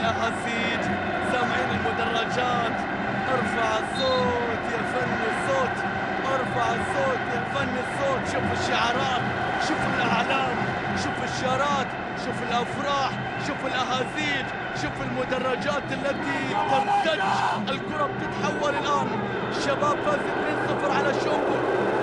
الأهازيج، سامعين المدرجات. ارفع الصوت يا فن الصوت، ارفع الصوت يا فن الصوت. شوف الشعارات، شوف الأعلام، شوف الشارات، شوف الأفراح، شوف الأهازيج، شوف المدرجات التي ترتج. الكرة بتتحول الآن. الشباب فاز 2-0 على شوبو،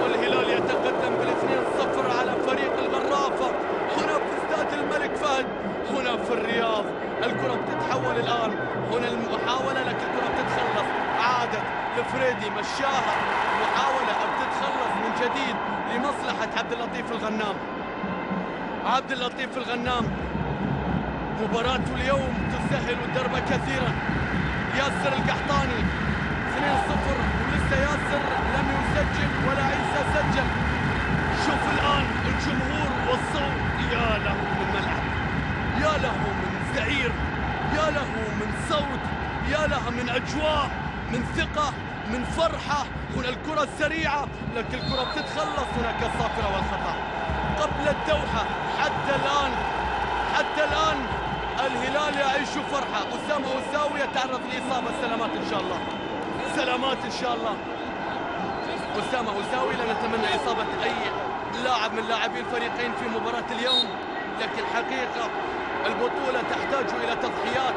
والهلال يتقدم بال2-0 على فريق الغرافة هنا في استاد الملك فهد، هنا في الرياض. الكرة بتتحول الآن، هنا المحاولة لكن الكرة بتتخلص، عادت لفريدي مشاها، محاولة بتتخلص من جديد لمصلحة عبد اللطيف الغنام. عبد اللطيف الغنام مباراته اليوم تسهل الدرب كثيرا. ياسر القحطاني 2-0 ولسه ياسر لم يسجل ولا عيسى سجل. شوف الآن الجمهور والصوت، يا له من ملعب، يا له من زعير، يا له من صوت، يا له من أجواء، من ثقة، من فرحة. هنا الكرة السريعة لكن الكرة بتتخلص، هناك الصافرة والخطأ قبل الدوحة. حتى الآن الهلال يعيش فرحة. أسامة أساوي يتعرض لإصابة، سلامات إن شاء الله، سلامات إن شاء الله. أسامة أساوي، لا نتمنى إصابة أي لاعب من لاعبي الفريقين في مباراة اليوم، لكن حقيقة البطولة تحتاج إلى تضحيات،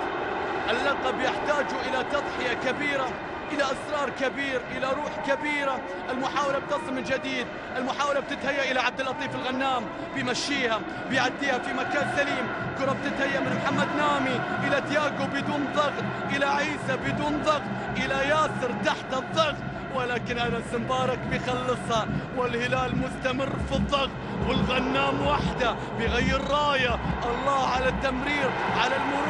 اللقب يحتاج إلى تضحية كبيرة، إلى إصرار كبير، إلى روح كبيرة. المحاولة بتصل من جديد، المحاولة بتتهيأ إلى عبد اللطيف الغنام، بيمشيها بيعديها في مكان سليم. كرة بتتهيأ من محمد نامي إلى تياغو بدون ضغط، إلى عيسى بدون ضغط، إلى ياسر تحت الضغط، ولكن أنس مبارك بيخلصها، والهلال مستمر في الضغط، والغنام وحده بيغير راية. الله على التمرير، على المرور